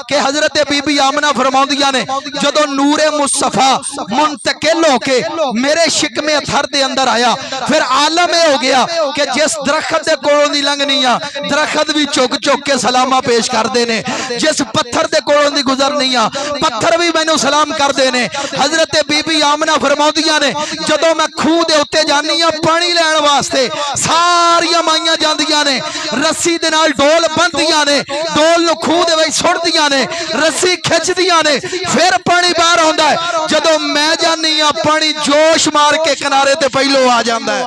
कि हजरत बीबी आमना फरमाउंदियां ने जदों नूरे मुस्तफा मुंतकिल होके मेरे शिकमे अथर दे अंदर आया, फिर आलम हो गया कि जिस दरखत दे कोलों दी लंघनी आ दरखत भी चुक चुक के सलामा पेश करते ने, जिस पत्थर दे कोलों दी गुजरनी आ पत्थर भी मैनू सलाम करते ने। हजरत बीबी आमना फरमाउंदियां ने जदों मैं खूह दे उत्ते जानी आ पानी लैण वास्ते सारियां माइयां जांदियां ने, रस्सी दे नाल डोल बंदियां ने, डोल नूं खूह दे विच सुट्टदियां ने, रस्सी खिंचदियां ने, फिर पानी बाहर आउंदा है। जदों मैं जानी आ पानी जोश मार के किनारे ते पहलो आ जांदा है,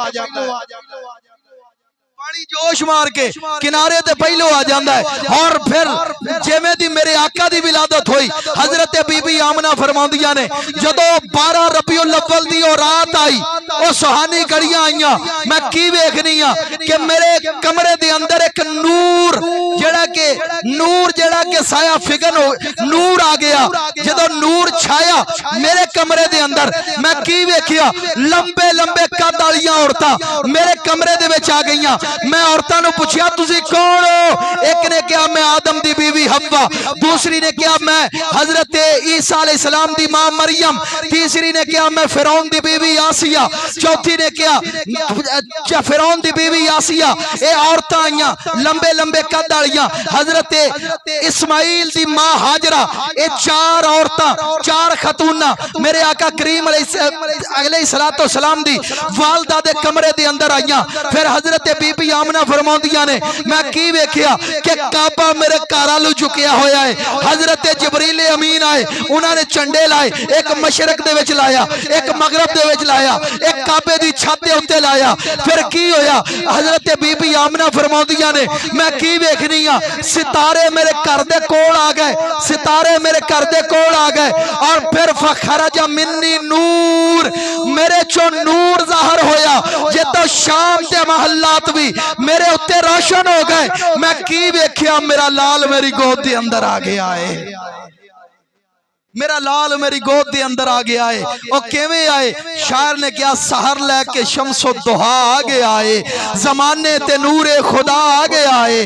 पानी जोश मार के किनारे ते पहलो आ जाता है। और फिर जिवें दी मेरे आका दी विलादत हुई हजरत बीबी आमना फरमाउंदियां ने जदों 12 रबीउल अव्वल दी ओ रात आई, ओ सुहानी घड़ियां आईयां, मैं की वेखनी आ कि मेरे कमरे दे अंदर एक नूर जेड़ा के साया फिगन हो नूर आ गया। जदों नूर छाया मेरे कमरे दे अंदर मैं की वेखिया, लंबे लंबे कद वालियां औरतां मेरे कमरे दे विच आ गईयां। मैं औरतां नूं पुछया तुसीं कौन हो? एक ने कहा मैं आदम दी बीवी हव्वा, दूसरी ने कहा मैं हजरत ईसा अलैहिस्सलाम दी मां मरियम, तीसरी ने कहा मैं फिरौन दी बीवी आसिया, चौथी ने कहा फिरौन दी बीवी आसिया। ये औरतां आईयां लंबे लंबे कद वालियां, हजरत इस्माइल दी मां हाजरा, ये 4 औरतां 4 खतूना मेरे आका करीम अलैहिस्सलाम दी वालदा दे कमरे दे अंदर आईयां। फिर हजरत बीबी आमना फरमाउंदियां ने मैं की वेखिया कि काबा मेरे घर वालों झुकिया होया है। हजरत जिबरील अमीन आए, उन्होंने झंडे लाए, एक मशरक दे विच लाया, एक मगरब दे विच लाया, एक काबे दी छत दे उत्ते लाया। फिर की होया हजरत बीबी आमना फरमाउंदियां ने मैं की वेखनी आ सितारे मेरे घर दे कोल आ गए, सितारे मेरे घर दे कोल आ गए। और फिर फखरजा मिन्नी नूर, मेरे चो नूर ज़ाहिर होया, जे तो शाम दे महल्लात भी मेरे उत्ते रोशन हो गए। मैं की वेखिया मेरा लाल मेरी गोद दे अंदर आ गया है, मेरा लाल मेरी गोद दे अंदर आ गया है। और किवें आए? शायर ने क्या सहर लैके शमसो दुहा आ गया है, जमाने ते नूरे खुदा आ गया है।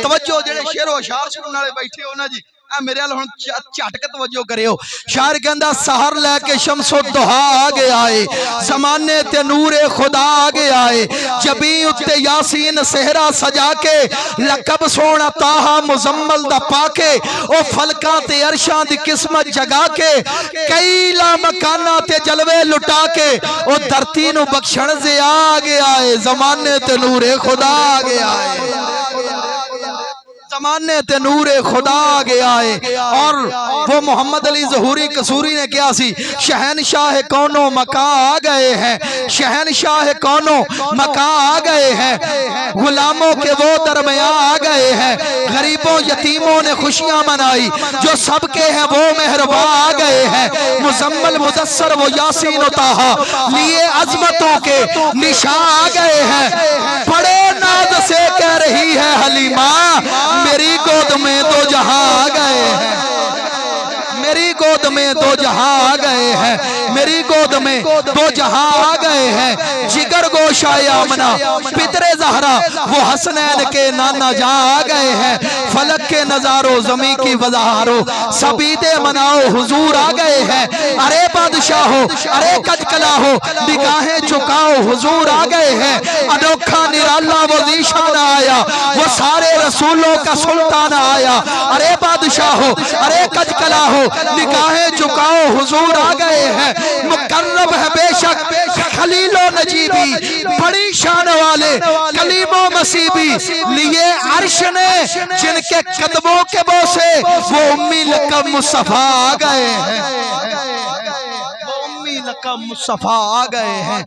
तवज्जो जेड़े शेर व शार सुनने वाले बैठे हो ना जी, मेरे वाल हुण झटक तवज्जो करियो। शायर कहंदा सहर लैके शमसो दुहा आ गया है, जमाने ते नूरे खुदा आ गया है। जबी उत्ते यासीन सेहरा सजा के लकब सोना ताहा मुजम्मल दा पाके, ओ फलका ते अरशां दी किस्मत जगा के कई ला मकाना ते जलवे लुटा के, ओ धरती नू बख्शण से आ गया है। जमाने ते नूरे खुदा आ गया है, जमाने ते नूरे खुदा आ गया है। और वो मोहम्मद अली ज़हूरी कसूरी ने क्या सी, शहनशाह कौनो मका आ गए हैं, शहनशाह कौनो मका आ गए हैं, गुलामों के वो दरमिया आ गए हैं, गरीबों यतीमों ने खुशियां मनाई, जो सबके हैं वो मेहरबा आ गए हैं। मुजम्मल मुदस्सर वो यासीन ताहा लिए अजमतों के निशा आ गए हैं। बड़े नाज से कह रही है हलीमा मेरी गोद में दो जहां आ गए हैं, मेरी गोद में दो जहां आ गए हैं, मेरी गोद में दो जहां आ गए हैं। जिगर गोशाए आमना पितरे ज़हरा वो हसनैन के नाना जहां आ गए हैं। फलक के नजारो जमी की वजारो सबीदे मनाओ हुजूर आ गए हैं। अरे बादशाह हो अरे कजकला हो निगाहें झुकाओ हुजूर आ गए हैं। अनोखा निराला वो ज़ीशान आया, वो सारे रसूलों का सुल्तान आया। अरे बादशाह हो अरे कजकला हो निगाहें झुकाओ हुजूर आ गए हैं। मुकर्रब है बेशक खलीलो नजीबी, बड़ी शान वाले कलीमो मसीबी, लिए अर्श ने जिनके कदमों के बोसे वो उम्मी लकब मुस्तफा आ गए हैं, वो उम्मी लकब मुस्तफा आ गए हैं।